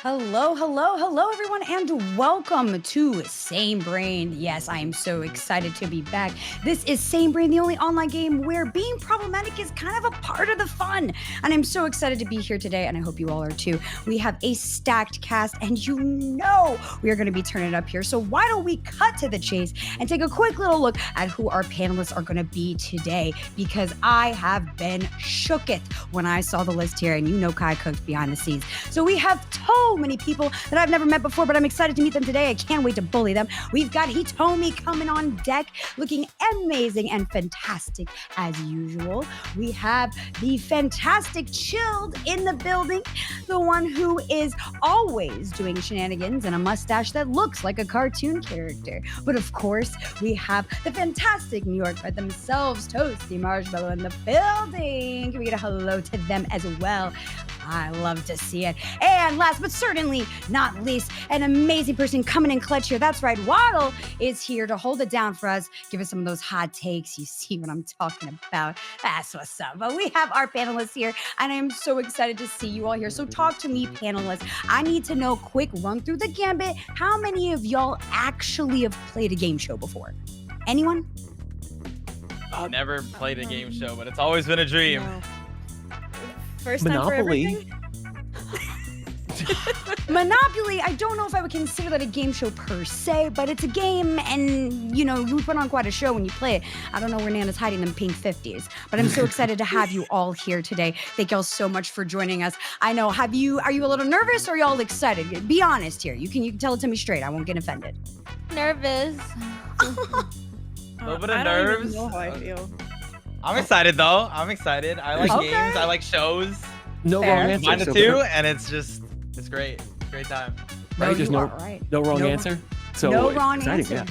Hello, everyone, and welcome to Same Brain. Yes, I am so excited to be back. This is Same Brain, the only online game where being problematic is kind of a part of the fun. And I'm so excited to be here today, and I hope you all are too. We have a stacked cast, and you know we are going to be turning it up here. So why don't we cut to the chase and take a quick little look at who our panelists are going to be today? Because I have been shooketh when I saw the list here, and you know Kai cooks behind the scenes. So we have so many people that I've never met before, but I'm excited to meet them today. I can't wait to bully them. We've got Hitomi coming on deck, looking amazing and fantastic as usual. We have the fantastic Chilled in the building, the one who is always doing shenanigans and a mustache that looks like a cartoon character. But of course, we have the fantastic New York by themselves, Toasty Marshmallow in the building. Can we get a hello to them as well? I love to see it. And last but certainly not least, an amazing person coming in clutch here. That's right, Waddle is here to hold it down for us, give us some of those hot takes. You see what I'm talking about. That's what's up. But we have our panelists here, and I am so excited to see you all here. So talk to me, panelists. I need to know, quick run through the gambit. How many of y'all actually have played a game show before? Anyone? Never played a game show, but it's always been a dream. No. First time Monopoly. for everything? Monopoly, I don't know if I would consider that a game show per se, but it's a game, and you know, you put on quite a show when you play it. I don't know where Nana's hiding them pink 50s, but I'm so excited to have you all here today. Thank y'all so much for joining us. I know, are you a little nervous or are y'all excited? Be honest here. You can tell it to me straight. I won't get offended. Nervous. A little bit of I nerves. don't even know how I feel. I'm excited though. I'm excited. I like Okay. games. I like shows. No Fair. wrong answer. Mine so too, far. and it's great. Great time. No, Right, just you no- are right. No wrong No- answer. So no wrong exciting, answer. Yeah.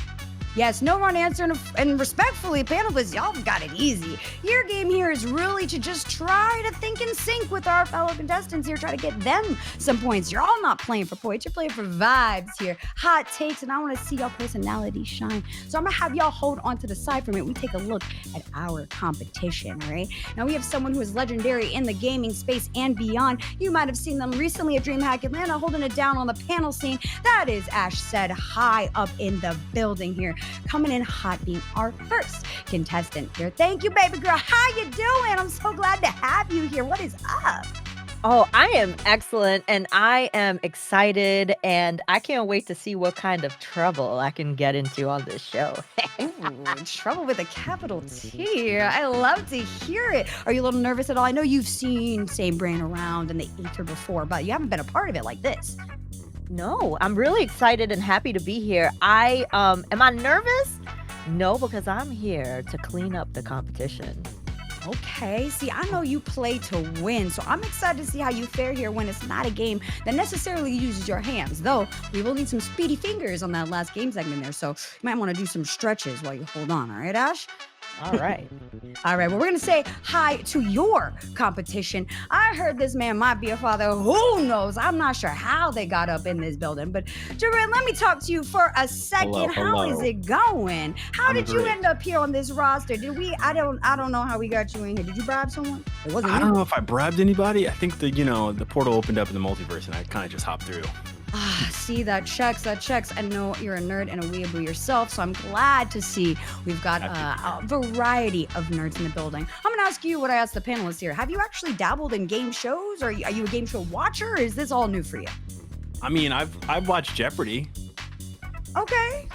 Yes, no wrong answer, and respectfully, panelists, y'all have got it easy. Your game here is really to just try to think in sync with our fellow contestants here, try to get them some points. You're all not playing for points, you're playing for vibes here, hot takes, and I want to see y'all personality shine. So I'm gonna have y'all hold on to the side for a minute. We take a look at our competition, right? Now we have someone who is legendary in the gaming space and beyond. You might have seen them recently at DreamHack Atlanta holding it down on the panel scene. That is Ash Said, high up in the building here. Coming in hot, being our first contestant here. Thank you, baby girl. How you doing? I'm so glad to have you here. What is up? Oh, I am excellent and I am excited and I can't wait to see what kind of trouble I can get into on this show. Ooh, trouble with a capital T. I love to hear it. Are you a little nervous at all? I know you've seen Same Brain around in the ether before, but you haven't been a part of it like this. No, I'm really excited and happy to be here. Am I nervous? No, because I'm here to clean up the competition. Okay, see, I know you play to win, so I'm excited to see how you fare here when it's not a game that necessarily uses your hands. Though, we will need some speedy fingers on that last game segment there, so you might want to do some stretches while you hold on, all right, Ash? All right. All right, well, we're going to say hi to your competition. I heard this man might be a father. Who knows? I'm not sure how they got up in this building, but Jared, let me talk to you for a second. How is it going? How did you great. end up here on this roster? I don't know how we got you in here. Did you bribe someone? It wasn't I you. don't know if I bribed anybody. I think the portal opened up in the multiverse and I kind of just hopped through. See, that checks. I know you're a nerd and a weeaboo yourself, so I'm glad to see we've got a variety of nerds in the building. I'm going to ask you what I asked the panelists here. Have you actually dabbled in game shows? Or are you a game show watcher, or is this all new for you? I mean, I've watched Jeopardy. Okay.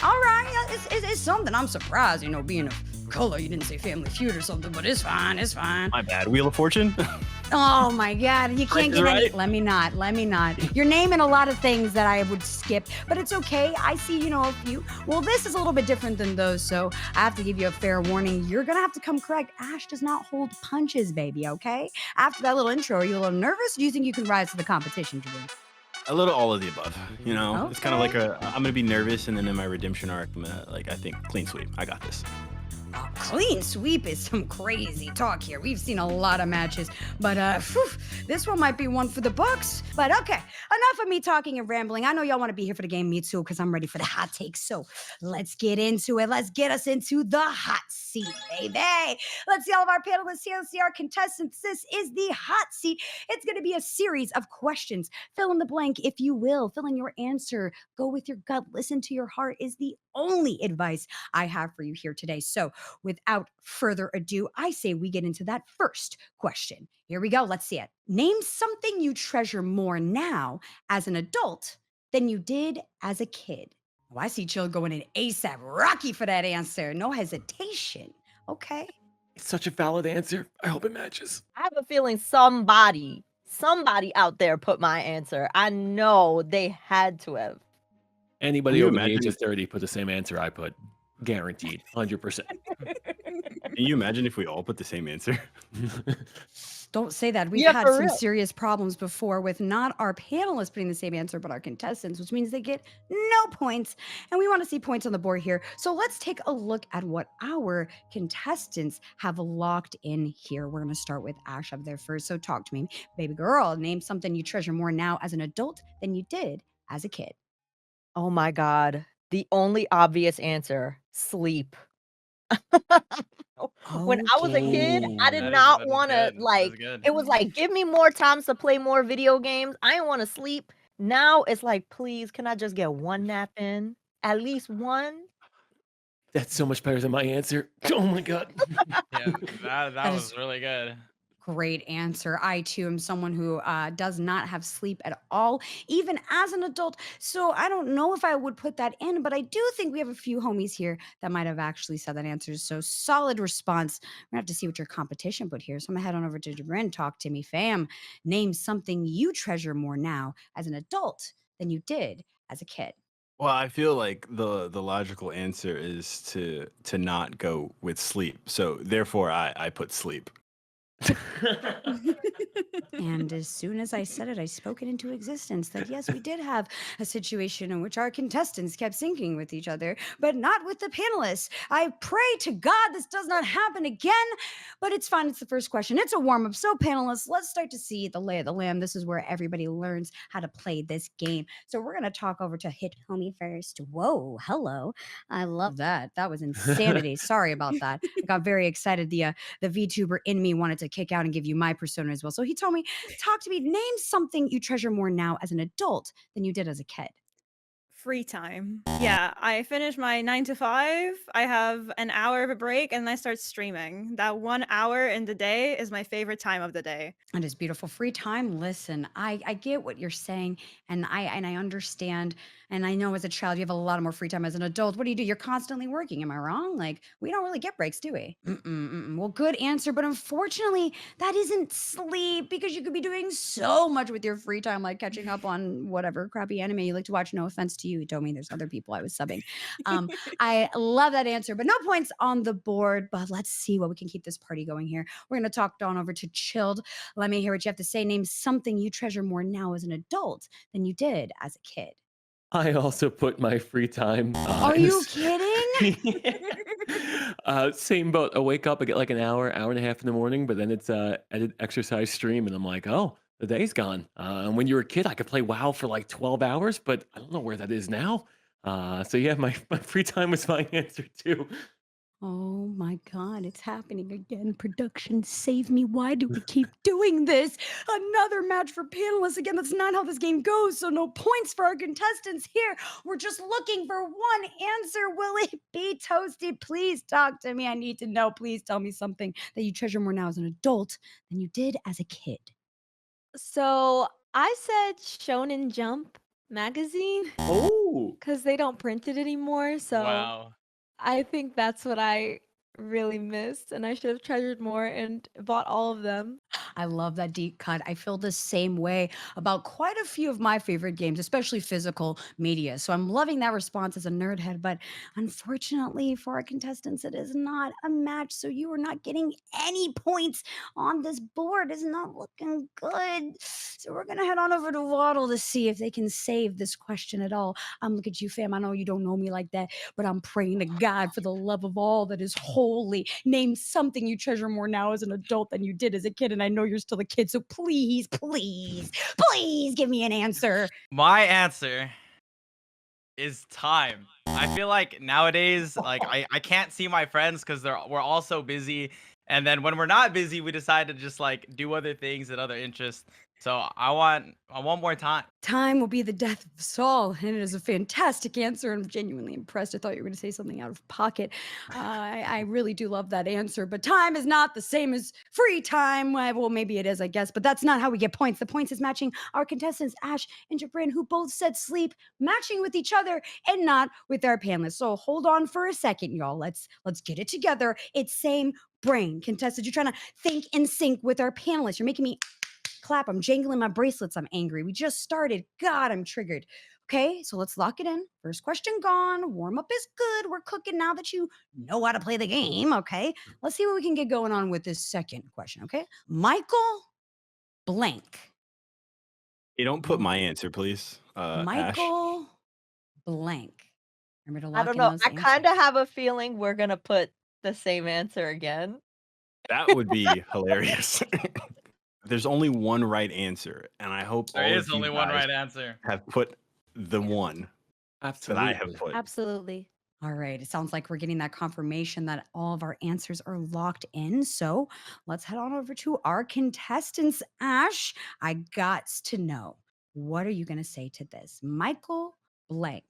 All right. It's something. I'm surprised, being of color, you didn't say Family Feud or something, but it's fine. My bad. Wheel of Fortune. Oh my God, you can't Price is get any. Right. Let me not. You're naming a lot of things that I would skip, but it's okay. I see, a few. Well, this is a little bit different than those, so I have to give you a fair warning. You're gonna have to come correct. Ash does not hold punches, baby, okay? After that little intro, are you a little nervous? Or do you think you can rise to the competition, Jabin? A little all of the above. It's kind of Okay. like I'm gonna be nervous, and then in my redemption arc, I think clean sweep. I got this. Clean sweep is some crazy talk here. We've seen a lot of matches, but this one might be one for the books. But okay, enough of me talking and rambling. I know y'all want to be here for the game, me too, because I'm ready for the hot takes. So let's get into it. Let's get us into the hot seat, baby. Let's see all of our panelists here. Let's see our contestants. This is the hot seat. It's going to be a series of questions. Fill in the blank, if you will. Fill in your answer. Go with your gut. Listen to your heart is the only advice I have for you here today. So without further ado, I say we get into that first question. Here we go. Let's see it. Name something you treasure more now as an adult than you did as a kid. Oh, I see Chill going in ASAP Rocky for that answer. No hesitation. Okay. It's such a valid answer. I hope it matches. I have a feeling somebody out there put my answer. I know they had to have. Anybody Can you over the age imagine- of 30 put the same answer I put. Guaranteed. 100%. Can you imagine if we all put the same answer? Don't say that. We've Yeah, had for some real. serious problems before with not our panelists putting the same answer, but our contestants, which means they get no points. And we want to see points on the board here. So let's take a look at what our contestants have locked in here. We're going to start with Ash up there first. So talk to me, baby girl. Name something you treasure more now as an adult than you did as a kid. Oh my God. The only obvious answer, sleep. When I was a kid, I did Okay. not That is want to, good. That is like, good. it was like, give me more times to play more video games. I didn't want to sleep. Now it's like, please, can I just get one nap in? At least one? That's so much better than my answer. Oh my God. Yeah, that That was is- really good. Great answer. I too am someone who does not have sleep at all, even as an adult. So I don't know if I would put that in, but I do think we have a few homies here that might have actually said that answer. So solid response. We're gonna have to see what your competition put here. So I'm gonna head on over to Jabrin. Talk to me, fam. Name something you treasure more now as an adult than you did as a kid. Well, I feel like the logical answer is to not go with sleep. So therefore, I put sleep. And as soon as I said it, I spoke it into existence that yes, we did have a situation in which our contestants kept syncing with each other, but not with the panelists. I pray to God this does not happen again, but it's fine. It's the first question. It's a warm up. So, panelists, let's start to see the lay of the land. This is where everybody learns how to play this game. So, we're going to talk over to Hit Homie first. Whoa, hello. I love that. That was insanity. Sorry about that. I got very excited. The VTuber in me wanted to kick out and give you my persona as well. So he told me, talk to me, name something you treasure more now as an adult than you did as a kid. Free time. Yeah, I finish my 9 to 5. I have an hour of a break and I start streaming. That 1 hour in the day is my favorite time of the day. It is beautiful. Free time. Listen, I get what you're saying, and I understand. And I know as a child you have a lot more free time. As an adult, what do? You're constantly working. Am I wrong? Like we don't really get breaks, do we? Well, good answer, but unfortunately, that isn't sleep because you could be doing so much with your free time, like catching up on whatever crappy anime you like to watch. No offense to you, Tomi. There's other people I was subbing. I love that answer, but no points on the board. But let's see what we can keep this party going here. We're gonna talk on over to Chilled. Let me hear what you have to say. Name something you treasure more now as an adult than you did as a kid. I also put my free time. Are you kidding? Same boat. I wake up, I get like an hour and a half in the morning, but then it's edit exercise stream, and I'm like, oh, the day's gone. And when you were a kid, I could play WoW for like 12 hours, but I don't know where that is now. So yeah, my free time was my answer too. Oh my God, it's happening again. Production, save me. Why do we keep doing this? Another match for panelists. Again, that's not how this game goes. So, no points for our contestants here. We're just looking for one answer. Will it be Toasty? Please talk to me. I need to know. Please tell me something that you treasure more now as an adult than you did as a kid. So I said Shonen Jump magazine Oh, because they don't print it anymore. So Wow. I think that's what I really missed, and I should have treasured more and bought all of them. I love that deep cut. I feel the same way about quite a few of my favorite games, especially physical media. So I'm loving that response as a nerd head. But unfortunately for our contestants, it is not a match. So you are not getting any points on this board. It's not looking good. So we're going to head on over to Waddle to see if they can save this question at all. Look at you, fam. I know you don't know me like that, but I'm praying to God for the love of all that is holy holy. Name something you treasure more now as an adult than you did as a kid. And I know you're still a kid, so please, please, please give me an answer. My answer is time. I feel like nowadays, like I can't see my friends because we're all so busy. And then when we're not busy, we decide to just like do other things and other interests. So I want more time. Time will be the death of us all, and it is a fantastic answer. I'm genuinely impressed. I thought you were going to say something out of pocket. I really do love that answer, but time is not the same as free time. Well, maybe it is, I guess, but that's not how we get points. The points is matching our contestants, Ash and Jabrin, who both said sleep, matching with each other and not with our panelists. So hold on for a second, y'all. Let's get it together. It's same brain. Contestants, you're trying to think in sync with our panelists. You're making me clap. I'm jangling my bracelets. I'm angry. We just started. God, I'm triggered. Okay, so let's lock it in. First question gone. Warm up is good. We're cooking now that you know how to play the game. Okay, let's see what we can get going on with this second question. Okay, Michael blank. You don't put my answer, please, Ash. Michael blank. Remember to lock I don't in know. those I kind of answers. have a feeling we're gonna put the same answer again. That would be hilarious. There's only one right answer, and I hope There all is of you only one guys right answer. have put the one that I have Absolutely. put. Absolutely. All right. It sounds like we're getting that confirmation that all of our answers are locked in. So let's head on over to our contestants. Ash, I got to know, what are you going to say to this? Michael blank.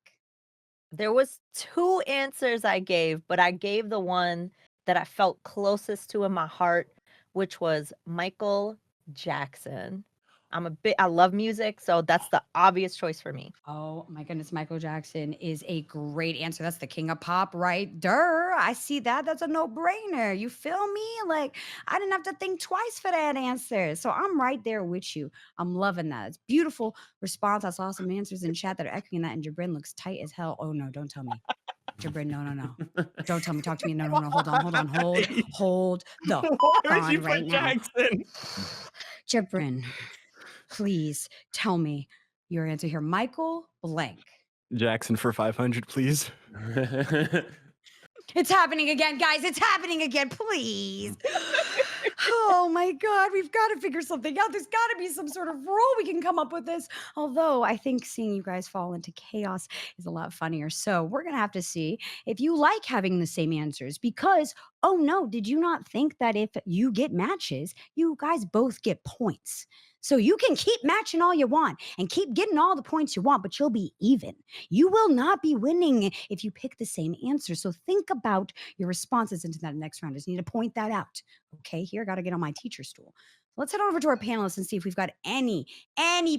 There was two answers I gave, but I gave the one that I felt closest to in my heart, which was Michael Jackson. I love music, so that's the obvious choice for me. Oh my goodness, Michael Jackson is a great answer. That's the king of pop, right? Durr. I see that. That's a no-brainer. You feel me? Like, I didn't have to think twice for that answer. So I'm right there with you. I'm loving that. It's beautiful response. I saw some answers in chat that are echoing that, and Jabrin looks tight as hell. Oh no, don't tell me. Jabrin, no. Don't tell me. Talk to me. No. Hold on. Hold the Why would you on right put now. Jackson? Jabrin, please tell me your answer here. Michael blank. Jackson for 500, please. It's happening again, guys. It's happening again. Please. Oh my God. We've got to figure something out. There's got to be some sort of rule we can come up with this. Although I think seeing you guys fall into chaos is a lot funnier. So we're going to have to see if you like having the same answers because, oh no, did you not think that if you get matches, you guys both get points? So you can keep matching all you want and keep getting all the points you want, but you'll be even. You will not be winning if you pick the same answer. So think about your responses into that next round. I just need to point that out. Okay, here, got to get on my teacher stool. Let's head on over to our panelists and see if we've got any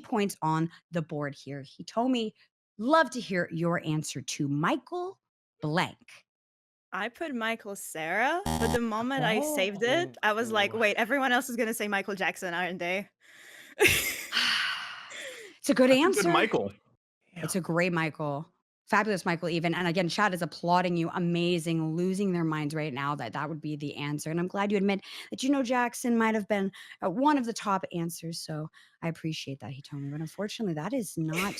points on the board here. He told me, love to hear your answer to Michael blank. I put Michael Sarah, but the moment I saved it, I was like, wait, everyone else is gonna say Michael Jackson, aren't they? It's a good answer. Good Michael. It's a great Michael. Fabulous Michael, even. And again, chat is applauding you. Amazing. Losing their minds right now that would be the answer. And I'm glad you admit that Jackson might have been one of the top answers. So I appreciate that, he told me. But unfortunately, that is not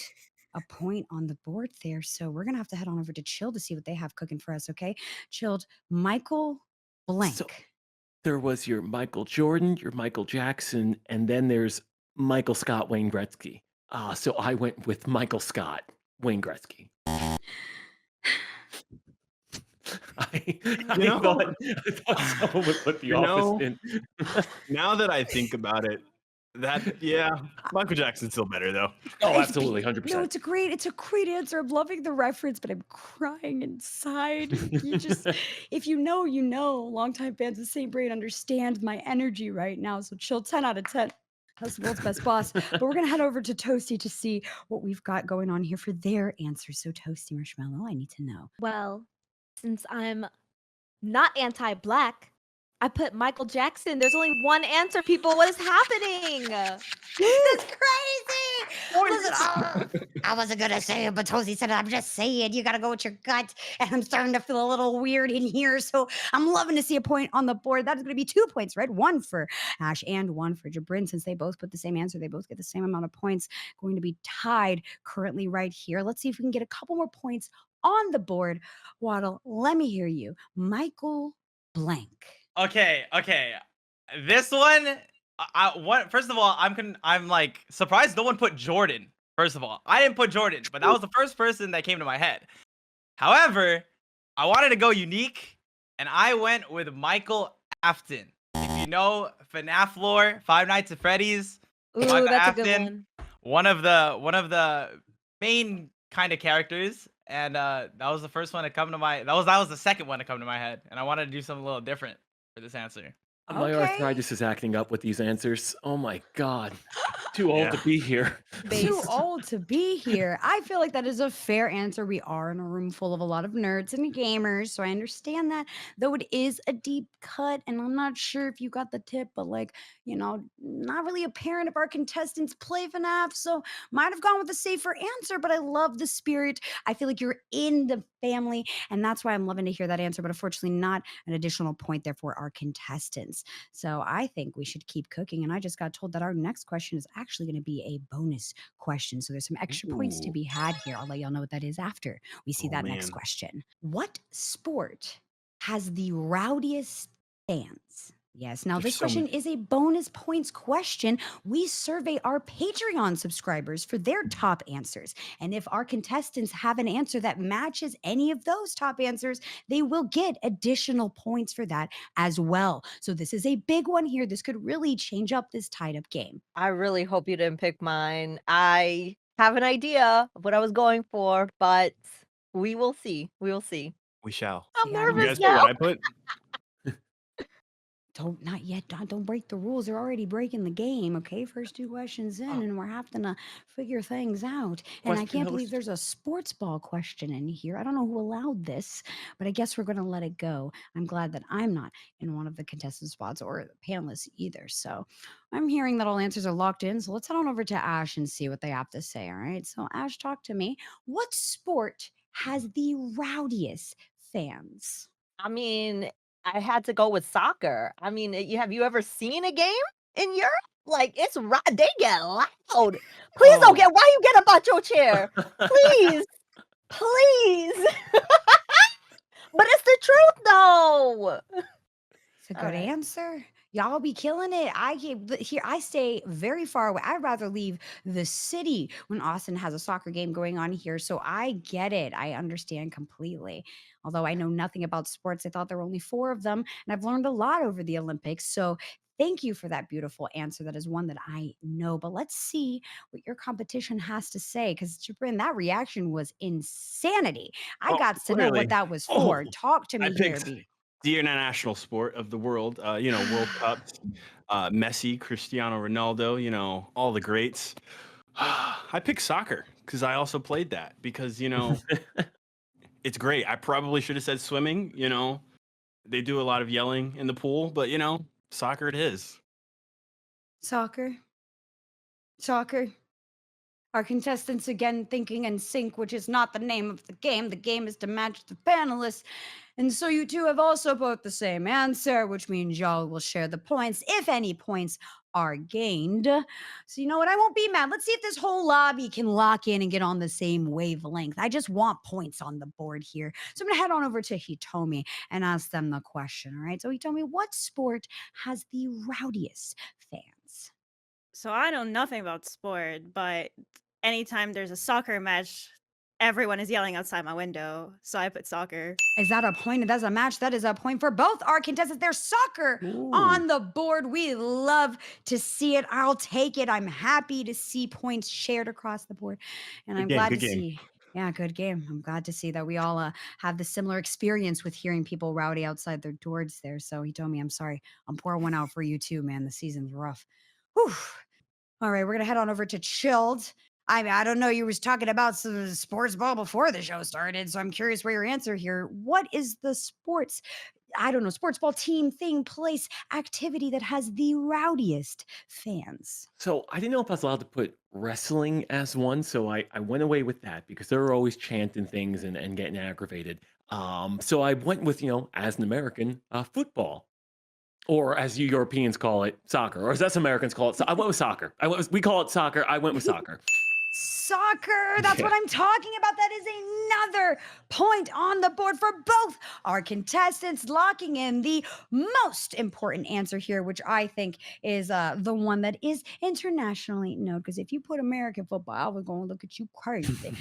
a point on the board there. So we're going to have to head on over to Chill to see what they have cooking for us, okay? Chilled, Michael blank. So there was your Jordan, your Michael Jackson, and then there's Michael Scott, Wayne Gretzky. So I went with Michael Scott, Wayne Gretzky. I know- thought someone would put the office in. Now that I think about it, Michael Jackson's still better though. Oh, It's absolutely, be- 100%. No, it's a great answer. I'm loving the reference, but I'm crying inside. You just, if you know, you know. Longtime fans of St. Brain understand my energy right now. So Chill, 10 out of 10. That's the world's best boss. But we're gonna head over to Toasty to see what we've got going on here for their answers. So Toasty Marshmallow, I need to know. Well, since I'm not anti-black, I put Michael Jackson. There's only one answer, people. What is happening? That's crazy. Listen, I wasn't gonna say it, but Toasty said it. I'm just saying, you gotta go with your gut. And I'm starting to feel a little weird in here. So I'm loving to see a point on the board. That is gonna be 2 points, right? One for Ash and one for Jabrin. Since they both put the same answer, they both get the same amount of points. Going to be tied currently right here. Let's see if we can get a couple more points on the board. Waddle, let me hear you. Michael blank. Okay. This one, first of all, I'm like surprised no one put Jordan. First of all, I didn't put Jordan, but that was the first person that came to my head. However, I wanted to go unique, and I went with Michael Afton. If you know FNAF lore, Five Nights at Freddy's, Ooh, Michael that's a good Afton, one. one of the main kind of characters, and that was the first one to come to my. That was the second one to come to my head, and I wanted to do something a little different for this answer. My Okay. arthritis is acting up with these answers. Oh my god. Too old to Yeah. be here. Too Based. old to be here. I feel like that is a fair answer. We are in a room full of a lot of nerds and gamers, so I understand that. Though it is a deep cut, and I'm not sure if you got the tip, but like, not really apparent if our contestants play FNAF, so might have gone with a safer answer, but I love the spirit. I feel like you're in the family, and that's why I'm loving to hear that answer, but unfortunately, not an additional point there for our contestants. So I think we should keep cooking. And I just got told that our next question is actually going to be a bonus question. So there's some extra points to Ooh. be had here. I'll let y'all know what that is after we see Oh, that next man. question. What sport has the rowdiest fans? Yes. Now, There's this so question many. is a bonus points question. We survey our Patreon subscribers for their top answers. And if our contestants have an answer that matches any of those top answers, they will get additional points for that as well. So this is a big one here. This could really change up this tied up game. I really hope you didn't pick mine. I have an idea of what I was going for, but we will see. We will see. We shall. I'm Yeah, I don't You nervous guys know now. what I put? Not yet. Don't break the rules. They're already breaking the game. Okay, first two questions in, and we're having to figure things out. And I Question can't believe host. there's a sports ball question in here. I don't know who allowed this, but I guess we're going to let it go. I'm glad that I'm not in one of the contestant spots or the panelists either. So I'm hearing that all answers are locked in. So let's head on over to Ash and see what they have to say. All right. So Ash, talk to me. What sport has the rowdiest fans? I mean, I had to go with soccer. I mean, have you ever seen a game in Europe? Like they get loud. Please don't Oh. get. Why you get up out your chair? Please, please. But it's the truth, though. It's a All good right. answer. Y'all be killing it. Here. I stay very far away. I'd rather leave the city when Austin has a soccer game going on here. So I get it. I understand completely. Although I know nothing about sports, I thought there were only 4 of them, and I've learned a lot over the Olympics. So thank you for that beautiful answer. That is one that I know. But let's see what your competition has to say. Because Jabrin, that reaction was insanity. I Oh, got to know clearly. what that was Oh, for. Talk to I me here, picked B. the international sport of the world. World Cups, Messi, Cristiano Ronaldo. All the greats. I picked soccer because I also played that because it's great. I probably should have said swimming. They do a lot of yelling in the pool, but soccer it is. Soccer. Soccer. Our contestants again thinking in sync, which is not the name of the game. The game is to match the panelists. And so you two have also both the same answer, which means y'all will share the points if any points are gained. So you know what? I won't be mad. Let's see if this whole lobby can lock in and get on the same wavelength. I just want points on the board here. So I'm going to head on over to Hitomi and ask them the question. All right. So Hitomi, what sport has the rowdiest fans? So I know nothing about sport, but anytime there's a soccer match, everyone is yelling outside my window. So I put soccer. Is that a point? That's a match. That is a point for both our contestants. There's soccer on the board. We love to see it. I'll take it. I'm happy to see points shared across the board. And Good I'm game, glad good to game. see. Yeah, good game. I'm glad to see that we all have the similar experience with hearing people rowdy outside their doors there. So he told me, I'm sorry. I'm pouring one out for you too, man. The season's rough. Whew. All right, we're going to head on over to Chilled. I mean, I don't know. You was talking about some sports ball before the show started, so I'm curious where your answer here. What is the sports ball team, thing, place, activity that has the rowdiest fans? So I didn't know if I was allowed to put wrestling as one, so I went away with that because they're always chanting things and getting aggravated. So I went with, as an American, football. Or as you Europeans call it, soccer. Or as us Americans call it, I went with soccer. We call it soccer. I went with soccer. soccer. That's what Yeah. I'm talking about. That is another point on the board for both our contestants, locking in the most important answer here, which I think is the one that is internationally known. Because if you put American football, I was going to look at you crazy.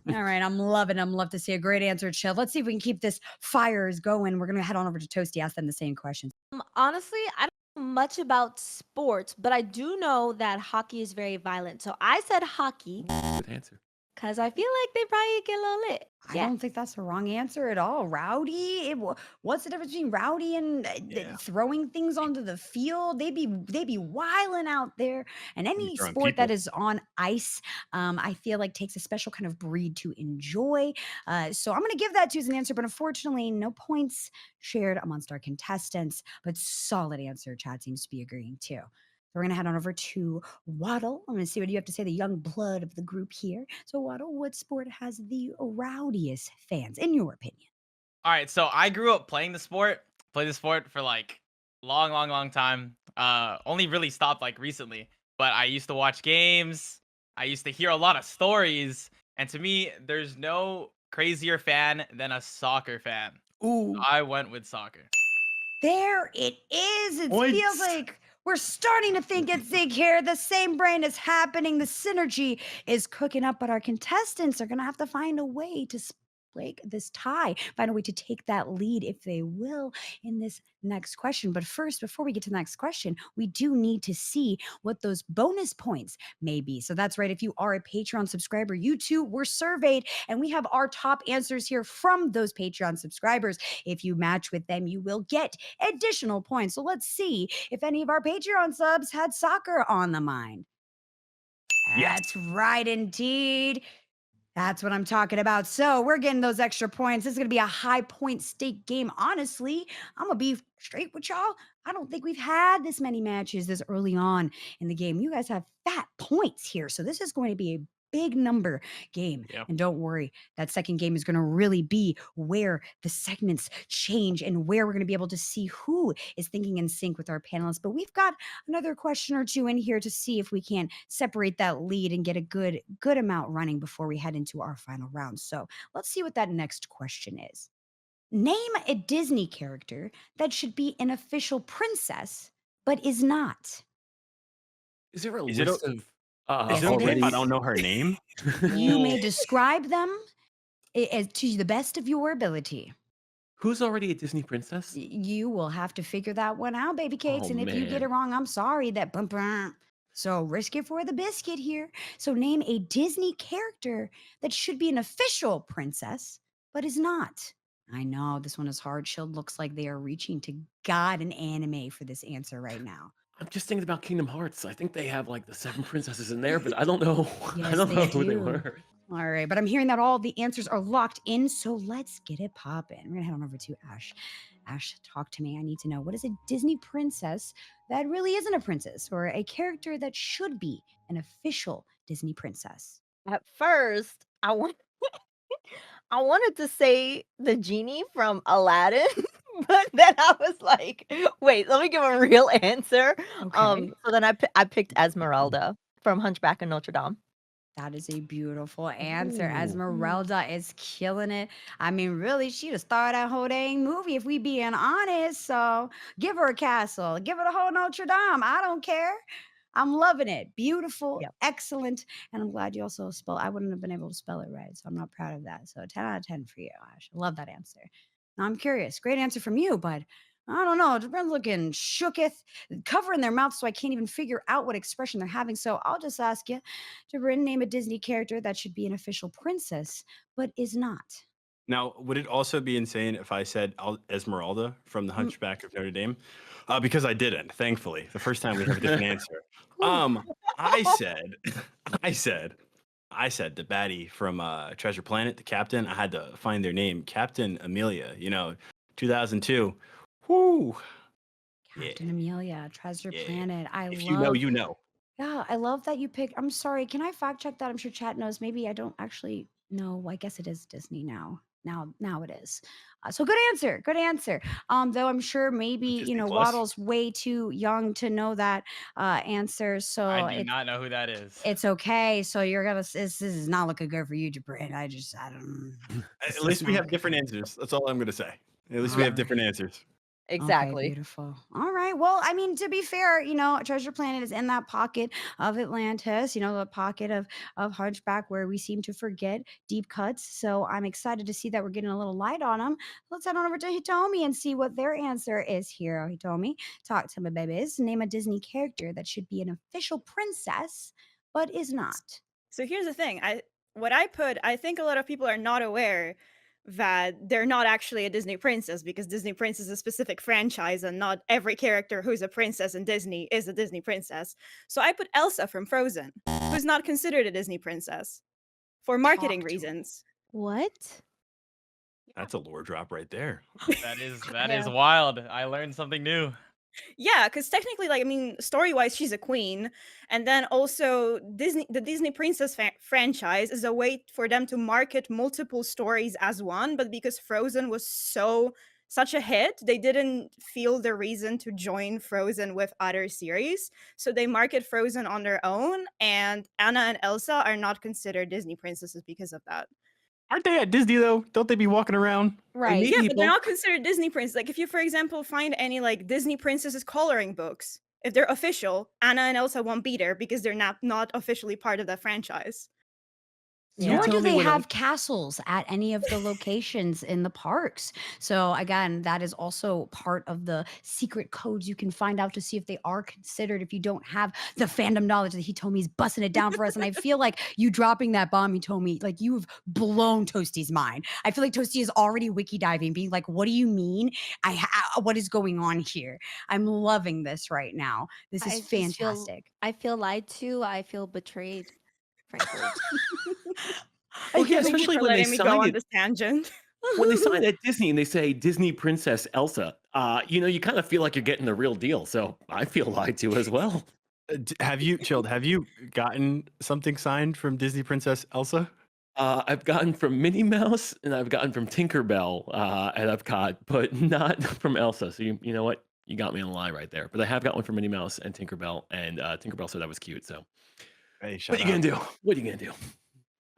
All right, I'm loving them. Love to see a great answer, Chill. Let's see if we can keep this fires going. We're going to head on over to Toasty, ask them the same questions. Honestly, I don't know much about sports, but I do know that hockey is very violent. So I said hockey Good answer. because I feel like they probably get a little lit. I Yeah. don't think that's the wrong answer at all. Rowdy? What's the difference between rowdy and Yeah. throwing things onto the field? They be wilding out there. And Be any throwing sport that people. is on ice, I feel like takes a special kind of breed to enjoy. So I'm going to give that to as an answer, but unfortunately, no points shared amongst our contestants. But solid answer. Chad seems to be agreeing too. So we're going to head on over to Waddle. I'm going to see what you have to say, the young blood of the group here. So, Waddle, what sport has the rowdiest fans, in your opinion? All right, so I grew up playing played the sport for like long time. Only really stopped like recently, but I used to watch games. I used to hear a lot of stories, and to me, there's no crazier fan than a soccer fan. Ooh. I went with soccer. There it is. It feels Points. like we're starting to think it's Zig here. The same brain is happening. The synergy is cooking up, but our contestants are going to have to find a way to break this tie, find a way to take that lead if they will in this next question. But first, before we get to the next question, we do need to see what those bonus points may be. So that's right. If you are a Patreon subscriber, you too were surveyed, and we have our top answers here from those Patreon subscribers. If you match with them, you will get additional points. So let's see if any of our Patreon subs had soccer on the mind. Yes. That's right, indeed. That's what I'm talking about. So we're getting those extra points. This is going to be a high point stake game. Honestly, I'm going to be straight with y'all. I don't think we've had this many matches this early on in the game. You guys have fat points here. So this is going to be a big number game. Yeah. And don't worry, that second game is going to really be where the segments change and where we're going to be able to see who is thinking in sync with our panelists. But we've got another question or two in here to see if we can separate that lead and get a good amount running before we head into our final round. So let's see what that next question is. Name a Disney character that should be an official princess but is not. Is there a Is it list of Yes, Is it it okay if is. I don't know her name? You may Ooh. describe them as to the best of your ability. Who's already a Disney princess? You will have to figure that one out, baby cakes. Oh, And if you get man. it wrong, I'm sorry. That bum bum. So risk it for the biscuit here. So name a Disney character that should be an official princess, but is not. I know this one is hard. Shield looks like they are reaching to God and anime for this answer right now. I'm just thinking about Kingdom Hearts. I think they have like the 7 princesses in there, but I don't know. I Yes, don't they know who they do. were. All right, but I'm hearing that all the answers are locked in, so let's get it popping. We're gonna head on over to Ash. Ash, talk to me. I need to know, what is a Disney princess that really isn't a princess, or a character that should be an official Disney princess? At first, I wanted to say the genie from Aladdin, but then I was like, wait, let me give a real answer. Okay. So then I picked Esmeralda from Hunchback of Notre Dame. That is a beautiful answer. Ooh. Esmeralda is killing it. I mean, really, she'd have starred that whole dang movie if we being honest. So give her a castle, give her the whole Notre Dame. I don't care. I'm loving it. Beautiful, Yep. excellent. And I'm glad you also spelled, I wouldn't have been able to spell it right. So I'm not proud of that. So 10 out of 10 for you, Ash. Love that answer. Now I'm curious. Great answer from you, but I don't know. Everyone's looking shooketh, covering their mouths so I can't even figure out what expression they're having. So I'll just ask you to name a Disney character that should be an official princess, but is not. Now, would it also be insane if I said Esmeralda from The Mm. Hunchback of Notre Dame? Because I didn't, thankfully. The first time we have a different answer. I said, I said the baddie from Treasure Planet, the captain. I had to find their name, Captain Amelia. 2002. Whoo! Captain Amelia, Treasure Yeah. Planet. If you know, you know. Yeah, I love that you picked. I'm sorry. Can I fact check that? I'm sure chat knows. Maybe I don't actually know. I guess it is Disney now. Now it is. So good answer. Good answer. Though I'm sure maybe Disney Plus. Waddle's way too young to know that answer. I So do not know who that is. it's okay. So you're gonna. This is not looking good for you, Jabrin. I don't. At least we have different answers. That's all I'm gonna say. At least we have different answers. Exactly. Okay, beautiful. All right. Well, I mean, to be fair, Treasure Planet is in that pocket of Atlantis, the pocket of Hunchback where we seem to forget deep cuts. So I'm excited to see that we're getting a little light on them. Let's head on over to Hitomi and see what their answer is here. Hitomi, talk to me, babies. Name a Disney character that should be an official princess, but is not. So here's the thing. I think a lot of people are not aware that they're not actually a Disney princess because Disney princess is a specific franchise and not every character who's a princess in Disney is a Disney princess. So I put Elsa from Frozen, who's not considered a Disney princess for marketing Talk to me. reasons. What? That's a lore drop right there. That is Yeah. wild. I learned something new. Yeah, because technically, story-wise, she's a queen, and then also the Disney Princess franchise is a way for them to market multiple stories as one. But because Frozen was such a hit, they didn't feel the reason to join Frozen with other series, so they market Frozen on their own. And Anna and Elsa are not considered Disney princesses because of that. Aren't they at Disney though? Don't they be walking around? Right. meet Yeah, but people. they're not considered Disney princesses. Like if you, for example, find any Disney princesses coloring books, if they're official, Anna and Elsa won't be there because they're not officially part of that franchise. You Nor tell do me they what I'm- have castles at any of the locations in the parks. So again, that is also part of the secret codes you can find out to see if they are considered. If you don't have the fandom knowledge that he told me, he's busting it down for us. And I feel like you dropping that bomb, he told me, like you have blown Toasty's mind. I feel like Toasty is already wiki diving, being like, "What do you mean? What is going on here?" I'm loving this right now. This is I just feel- fantastic. I feel lied to. I feel betrayed, frankly. Well, yeah, Thank you especially for when they letting me go sign on it. this tangent. When they sign at Disney and they say Disney Princess Elsa, you kind of feel like you're getting the real deal. So I feel lied to as well. Have you gotten something signed from Disney Princess Elsa? I've gotten from Minnie Mouse and I've gotten from Tinkerbell at Epcot, but not from Elsa. So you know what? You got me on the lie right there. But I have got one from Minnie Mouse and Tinkerbell, and Tinkerbell said that was cute. So Hey, what shut are you gonna up. do? What are you gonna do?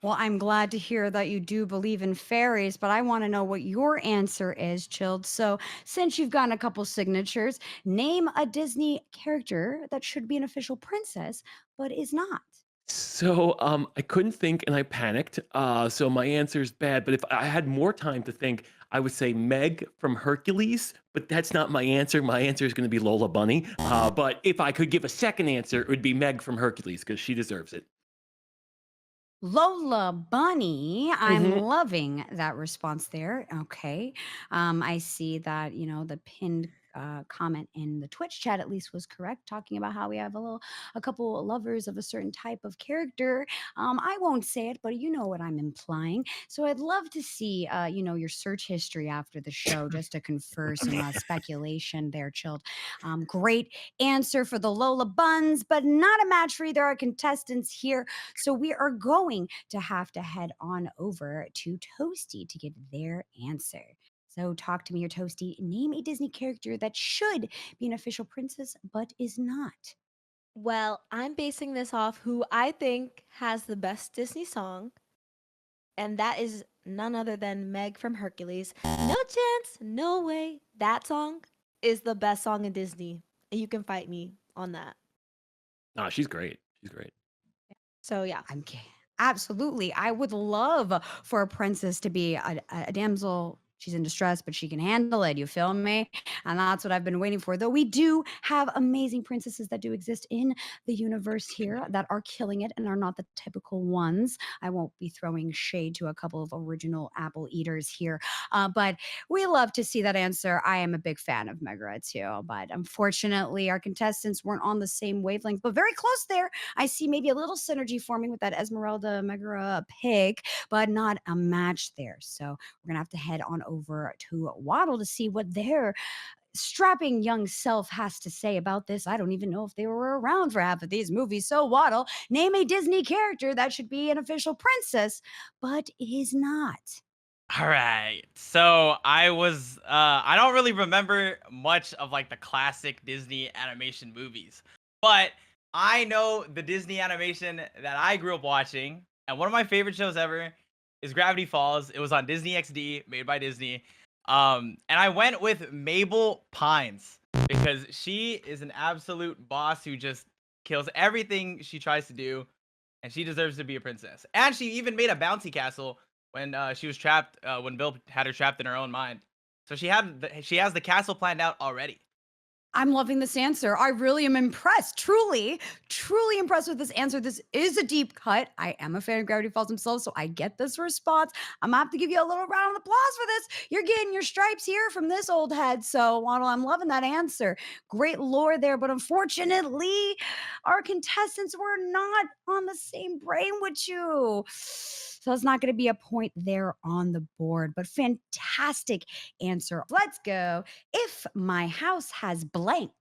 Well, I'm glad to hear that you do believe in fairies, but I want to know what your answer is, Chilled. So, since you've gotten a couple signatures, name a Disney character that should be an official princess, but is not. So I couldn't think and I panicked. So my answer is bad. But if I had more time to think, I would say Meg from Hercules. But that's not my answer. My answer is going to be Lola Bunny. But if I could give a second answer, it would be Meg from Hercules because she deserves it. Lola Bunny, I'm Mhm. loving that response there. Okay. I see that, the pinned comment in the Twitch chat at least was correct, talking about how we have a couple lovers of a certain type of character. I won't say it, but you know what I'm implying. So I'd love to see, your search history after the show just to confer some speculation there, Chilled. Great answer for the Lola Buns, but not a match for either our contestants here. So we are going to have to head on over to Toasty to get their answer. So talk to me, your Toasty. Name a Disney character that should be an official princess but is not. Well, I'm basing this off who I think has the best Disney song, and that is none other than Meg from Hercules. No chance, no way. That song is the best song in Disney, and you can fight me on that. Nah, she's great. She's great. So yeah. Absolutely. I would love for a princess to be a damsel. She's in distress, but she can handle it. You feel me? And that's what I've been waiting for. Though we do have amazing princesses that do exist in the universe here that are killing it and are not the typical ones. I won't be throwing shade to a couple of original apple eaters here, but we love to see that answer. I am a big fan of Megara too, but unfortunately, our contestants weren't on the same wavelength, but very close there. I see maybe a little synergy forming with that Esmeralda Megara pick, but not a match there. So we're gonna have to head on over to Waddle to see what their strapping young self has to say about this. I don't even know if they were around for half of these movies. So Waddle, name a Disney character that should be an official princess, but is not. All right. So I don't really remember much of like the classic Disney animation movies, but I know the Disney animation that I grew up watching, and one of my favorite shows ever is Gravity Falls. It was on Disney XD, made by Disney. And I went with Mabel Pines because she is an absolute boss who just kills everything she tries to do, and she deserves to be a princess. And she even made a bouncy castle when she was trapped. When Bill had her trapped in her own mind, so she has the castle planned out already. I'm loving this answer. I really am impressed. Truly, truly impressed with this answer. This is a deep cut. I am a fan of Gravity Falls himself, so I get this response. I'm gonna have to give you a little round of applause for this. You're getting your stripes here from this old head. So, Waddle, I'm loving that answer. Great lore there, but unfortunately, our contestants were not on the same brain with you. So it's not going to be a point there on the board, but fantastic answer. Let's go. If my house has blank,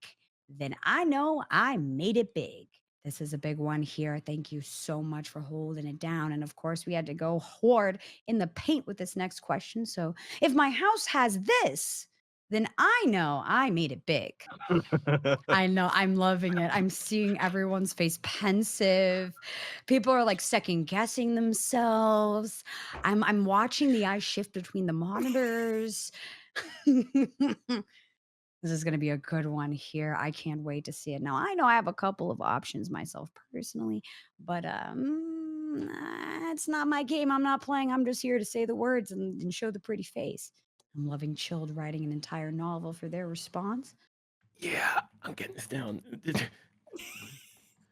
then I know I made it big. This is a big one here. Thank you so much for holding it down. And of course, we had to go hard in the paint with this next question. So if my house has this, then I know I made it big. I know. I'm loving it. I'm seeing everyone's face pensive. People are like second guessing themselves. I'm watching the eyes shift between the monitors. This is going to be a good one here. I can't wait to see it. Now, I know I have a couple of options myself personally, but it's not my game. I'm not playing. I'm just here to say the words and show the pretty face. I'm loving Chilled writing an entire novel for their response. Yeah, I'm getting this down.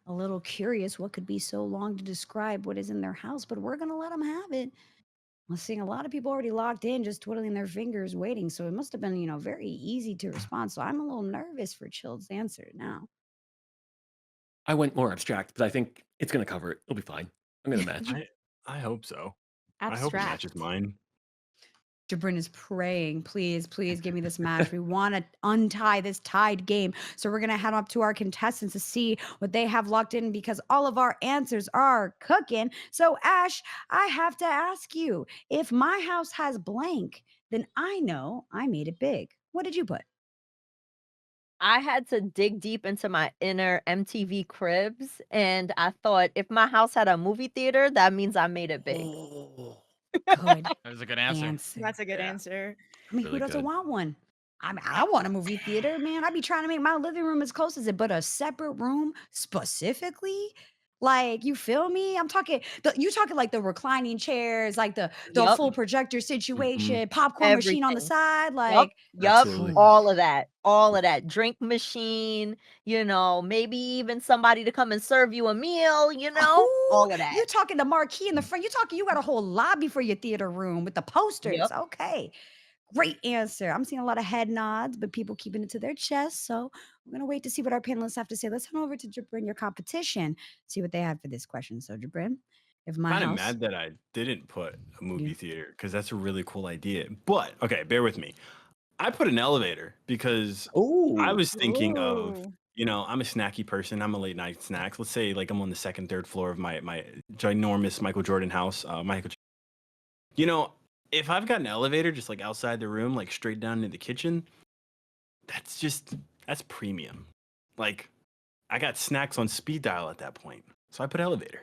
A little curious what could be so long to describe what is in their house, but we're going to let them have it. I'm seeing a lot of people already locked in, just twiddling their fingers, waiting. So it must have been, very easy to respond. So I'm a little nervous for Chilled's answer now. I went more abstract, but I think it's gonna cover it. It'll be fine. I'm gonna match. I hope so. I hope it Abstract. matches mine. Jabrin is praying, please, please give me this match. We want to untie this tied game. So we're going to head up to our contestants to see what they have locked in because all of our answers are cooking. So, Ash, I have to ask you, if my house has blank, then I know I made it big. What did you put? I had to dig deep into my inner MTV cribs, and I thought if my house had a movie theater, that means I made it big. Oh, Good That was a good answer. That's a good Yeah. answer. I mean, who Really doesn't good. want one? I want a movie theater, man. I'd be trying to make my living room as close as it, but a separate room specifically. Like, you feel me? You talking like the reclining chairs, like the Yup. full projector Mm-hmm. situation, popcorn machine on the Everything. side, Yup. like Yup. Absolutely. All of that. All of that. Drink machine, maybe even somebody to come and serve you a meal, Ooh, all of you that. talking the marquee in the front. You got a whole lobby for your theater room with the posters. Yep. Okay. Great answer. I'm seeing a lot of head nods, but people keeping it to their chest. So we're gonna wait to see what our panelists have to say. Let's head over to Jabrin, your competition, see what they have for this question. So Jabrin, if my Kind of house, mad that I didn't put a movie Yeah. theater because that's a really cool idea. But okay, bear with me. I put an elevator because I Oh, was thinking of, Ooh. I'm a snacky person. I'm a late night snacks. Let's say like I'm on the second, third floor of my ginormous Michael Jordan house. You know, if I've got an elevator just like outside the room, like straight down into the kitchen, that's premium. Like I got snacks on speed dial at that point. So I put elevator.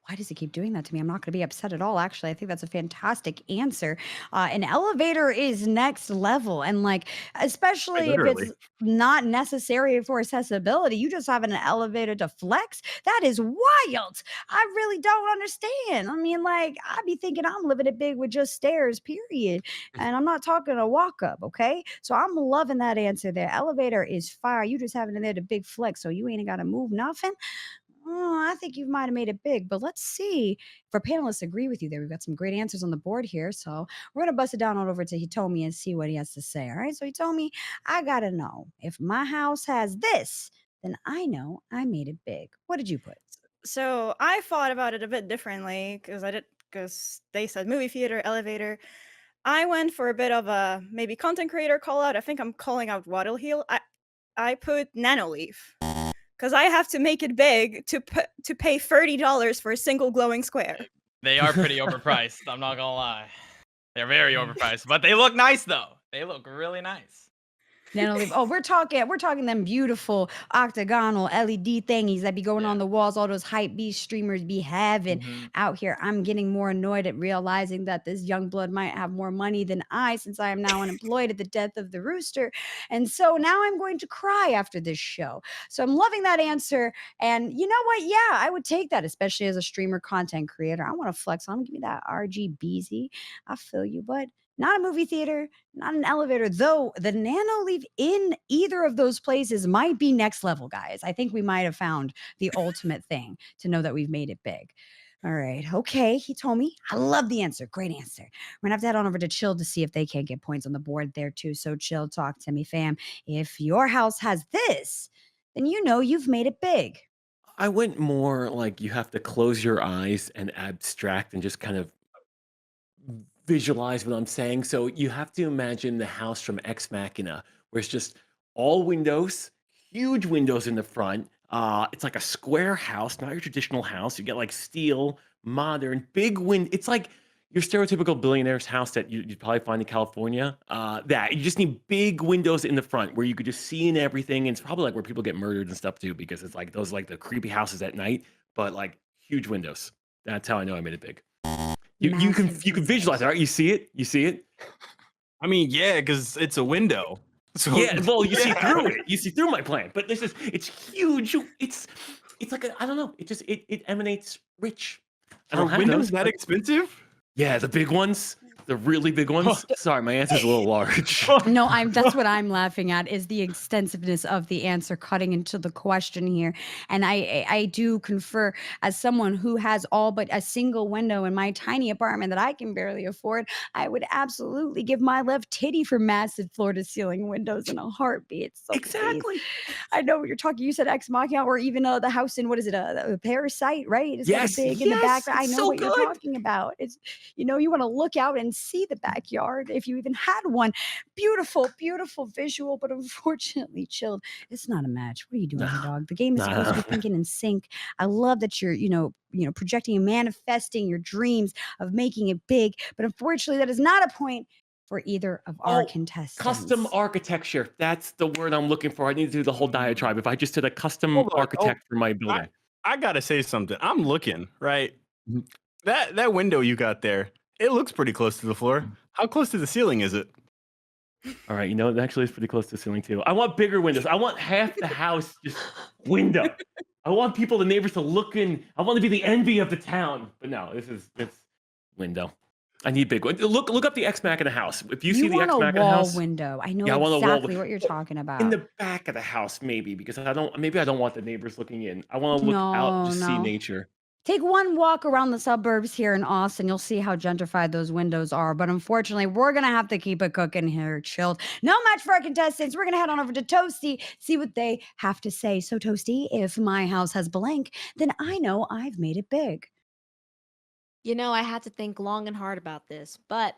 why does he keep doing that to me? I'm not going to be upset at all. Actually, I think that's a fantastic answer. An elevator is next level, and like, especially if literally. it's not necessary for accessibility, you just have an elevator to flex. That is wild. I really don't understand. I mean, like, I'd be thinking I'm living it big with just stairs, period. And I'm not talking a walk up, okay? So I'm loving that answer there. Elevator is fire. You just having it there to big flex, so you ain't got to move nothing. I think you might have made it big, but let's see if our panelists agree with you there. We've got some great answers on the board here. So we're going to bust it down on over to Hitomi and see what he has to say. All right. So Hitomi, I got to know if my house has this, then I know I made it big. What did you put? So I thought about it a bit differently because they said movie theater, elevator. I went for a bit of a maybe content creator call out. I think I'm calling out Waddle Heel. I put Nanoleaf because I have to make it big to pay $30 for a single glowing square. They are pretty overpriced. I'm not gonna lie. They're very overpriced, but they look nice though. They look really nice. Nanoleaf. Oh, we're talking them beautiful octagonal LED thingies that be going on the walls. All those hype beast streamers be having out here. I'm getting more annoyed at realizing that this young blood might have more money than I, since I am now unemployed at the death of the rooster. And so now I'm going to cry after this show. So I'm loving that answer. And you know what? Yeah, I would take that, especially as a streamer content creator. I want to flex on. Give me that RGBZ. I feel you, bud. Not a movie theater, not an elevator, though the Nanoleaf in either of those places might be next level, guys. I think we might have found the ultimate thing to know that we've made it big. All right. Okay. He told me. I love the answer. Great answer. We're going to have to head on over to Chill to see if they can get points on the board there, too. So, Chill, talk to me, fam. If your house has this, then you know you've made it big. I went more like you have to close your eyes and abstract and just kind of visualize what I'm saying. So you have to imagine the house from Ex Machina, where it's just all windows, huge windows in the front. It's like a square house, not your traditional house. You get like steel, modern, big wind. It's like your stereotypical billionaire's house that you'd probably find in California. That you just need big windows in the front where you could just see in everything. And it's probably like where people get murdered and stuff too, because it's like those like the creepy houses at night, but like huge windows. That's how I know I made it big. You can visualize it, right? You see it? You see it? I mean, yeah, because it's a window. So Yeah, well, you see through it. You see through my plan. But it's huge. It's like I don't know. It emanates rich. I Are don't have windows those, that but expensive? yeah, the big ones, the really big ones. Sorry, my answer's a little large. No, that's what I'm laughing at, is the extensiveness of the answer cutting into the question here. And I do confer, as someone who has all but a single window in my tiny apartment that I can barely afford, I would absolutely give my left titty for massive floor to ceiling windows in a heartbeat. So Exactly. please, I know what you're talking. You said Ex Machina, or even the house in, what is it, a Parasite, right? It's Yes, got a big in the yes, back. I it's know so what you're good. talking about. It's, you want to look out and see the backyard if you even had one. Beautiful, beautiful visual, but unfortunately, Chilled, it's not a match. What are you doing, No, dog? The game is supposed to be thinking in sync. I love that you're, projecting and manifesting your dreams of making it big, but unfortunately, that is not a point for either of our contestants. Custom architecture. That's the word I'm looking for. I need to do the whole diatribe. If I just did a custom Hold on. architect for my building. I gotta say something. I'm looking, right? Mhm. That window you got there, it looks pretty close to the floor. How close to the ceiling is it? All right, it actually is pretty close to the ceiling too. I want bigger windows. I want half the house just window. I want the neighbors to look in. I want to be the envy of the town. But no, it's window. I need big ones. Look up the Ex Machina house. If you see the want Ex a Machina wall house, window. I know yeah, I want a wall exactly what you're talking about. in the back of the house, maybe, because I don't want the neighbors looking in. I want to look out, just see No. nature. Take one walk around the suburbs here in Austin. You'll see how gentrified those windows are. But unfortunately, we're going to have to keep it cooking here, Chilled. No match for our contestants. We're going to head on over to Toasty, see what they have to say. So, Toasty, if my house has blank, then I know I've made it big. I had to think long and hard about this, but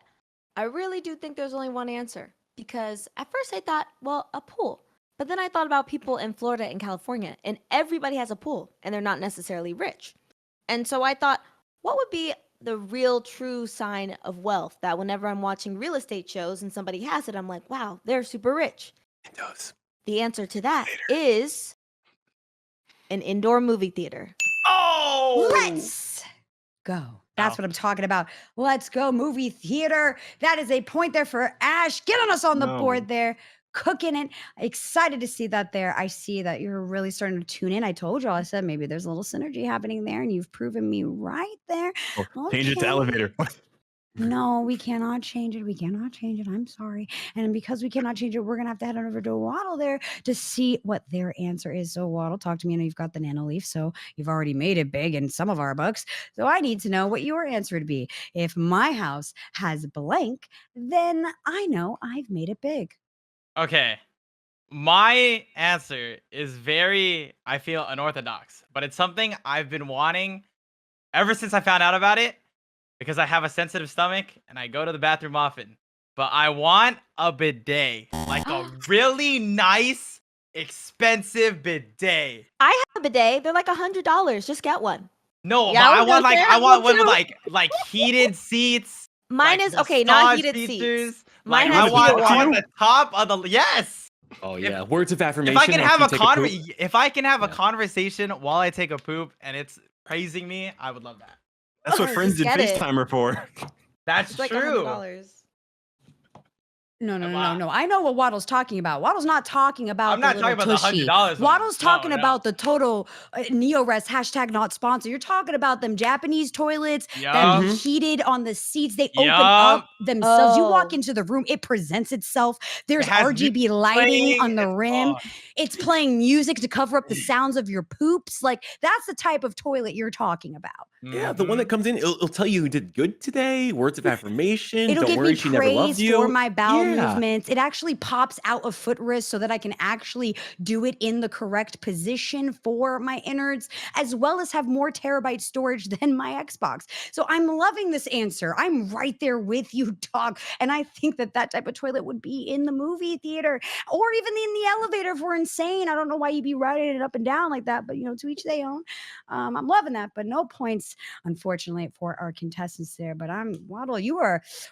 I really do think there's only one answer. Because at first I thought, well, a pool. But then I thought about people in Florida and California, and everybody has a pool, and they're not necessarily rich. And so I thought, what would be the real true sign of wealth that whenever I'm watching real estate shows and somebody has it, I'm like, wow, they're super rich. Windows. The answer to that is an indoor movie theater. Oh, Let's go. That's what I'm talking about. Let's go, movie theater. That is a point there for Ash. Get on us on the board there. Cooking it. Excited to see that there. I see that you're really starting to tune in. I told you all, I said maybe there's a little synergy happening there, and you've proven me right there. Change it to Okay. elevator. No, we cannot change it. We cannot change it. I'm sorry. And because we cannot change it, we're going to have to head on over to Waddle there to see what their answer is. So, Waddle, talk to me. I know you've got the Nanoleaf, so you've already made it big in some of our books. So, I need to know what your answer would be. If my house has blank, then I know I've made it big. Okay. My answer is very, I feel, unorthodox, but it's something I've been wanting ever since I found out about it, because I have a sensitive stomach and I go to the bathroom often. But I want a bidet, like a really nice, expensive bidet. I have a bidet. They're like $100. Just get one. No, Yeah, but I was I want gonna say, like I I want want one with too. like heated seats. Mine like, is okay. Not massage heated seats. features. Mine Like, has I want heated I want seats. the top of the yes. Oh If yeah, words of if affirmation. I can after have you a take a poop. if I can have a Yeah. conversation while I take a poop and it's praising me, I would love that. That's what Or friends just did get it. FaceTime are for. That's It's like true. $100. No. I know what Waddle's talking about. Waddle's not talking about I'm the not little talking about the tushy. $100 one. Waddle's No, talking no. about the total NeoRest hashtag not sponsor. You're talking about them Japanese toilets that Yup. be heated on the seats. They open Yup. up themselves. You walk Oh. into the room, it presents itself. There's It has music RGB lighting on playing. the rim. Oh, It's playing music to cover up the sounds of your poops. Like that's the type of toilet you're talking about. Yeah, the one that mhm. comes in, it'll tell you who did good today, words of affirmation. It'll Don't give worry, me she never loved praise you. for my bowel Yeah. movements. It actually pops out of FURRIES so that I can actually do it in the correct position for my innards, as well as have more terabyte storage than my Xbox. So I'm loving this answer. I'm right there with you, dog. And I think that that type of toilet would be in the movie theater or even in the elevator if we're insane. I don't know why you'd be riding it up and down like that, but to each their own. I'm loving that, but no points, unfortunately, for our contestants there. But Waddle,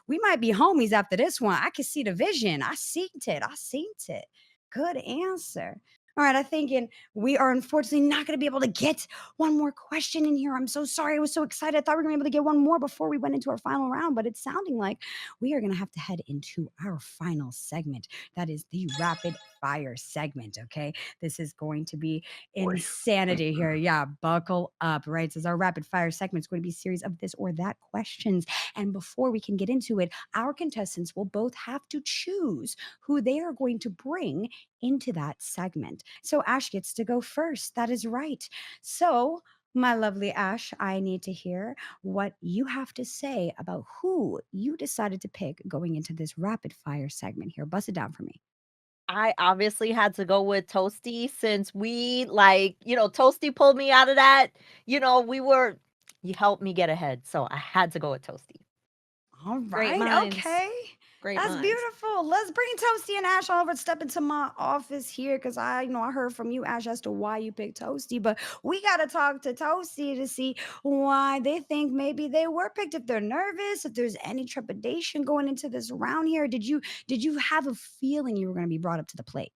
we might be homies after this one. I can see the vision. I seen it. Good answer. All right, we are unfortunately not going to be able to get one more question in here. I'm so sorry. I was so excited. I thought we were going to be able to get one more before we went into our final round, but it's sounding like we are going to have to head into our final segment. That is the rapid fire segment. Okay, this is going to be insanity here. Yeah, buckle up, right? So our rapid fire segment is going to be a series of this or that questions. And before we can get into it, our contestants will both have to choose who they are going to bring into that segment. So Ash gets to go first. That is right. So, my lovely Ash, I need to hear what you have to say about who you decided to pick going into this rapid fire segment here. Bust it down for me. I obviously had to go with Toasty since we Toasty pulled me out of that. You helped me get ahead. So I had to go with Toasty. All Great right. minds. Okay. Great That's minds. beautiful. Let's bring Toasty and Ash over. Step into my office here because I heard from you, Ash, as to why you picked Toasty. But we got to talk to Toasty to see why they think maybe they were picked. If they're nervous, if there's any trepidation going into this round here, did you have a feeling you were going to be brought up to the plate?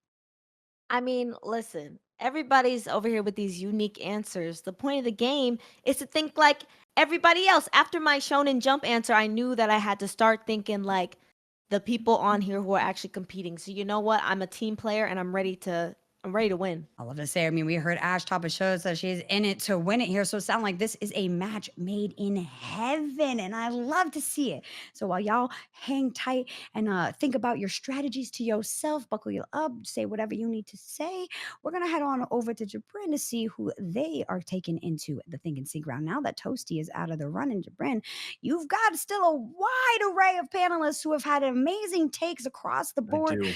I mean, listen, everybody's over here with these unique answers. The point of the game is to think like everybody else. After my Shonen Jump answer, I knew that I had to start thinking like the people on here who are actually competing. So you know what? I'm a team player and I'm ready to win. I love to say, we heard Ash top of show that she's in it to win it here. So it sounds like this is a match made in heaven. And I love to see it. So while y'all hang tight and think about your strategies to yourself, buckle you up, say whatever you need to say, we're going to head on over to Jabrin to see who they are taking into the Think and Sync round. Now that Toasty is out of the run, and Jabrin, you've got still a wide array of panelists who have had amazing takes across the board. I do.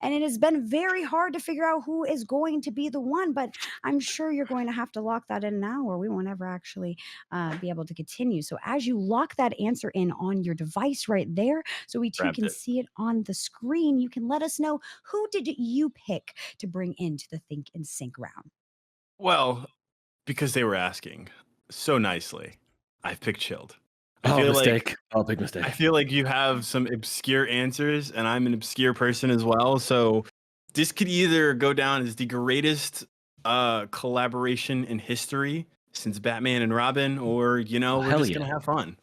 And it has been very hard to figure out who is going to be the one, but I'm sure you're going to have to lock that in now or we won't ever actually be able to continue. So as you lock that answer in on your device right there, so we too Grabbed can it. see it on the screen, you can let us know who did you pick to bring into the Think and Sync round. Well, because they were asking so nicely, I've picked Chilled. I Oh, feel mistake. like Big mistake. I feel like you have some obscure answers, and I'm an obscure person as well. So this could either go down as the greatest collaboration in history since Batman and Robin, or we're hell just yeah. gonna have fun.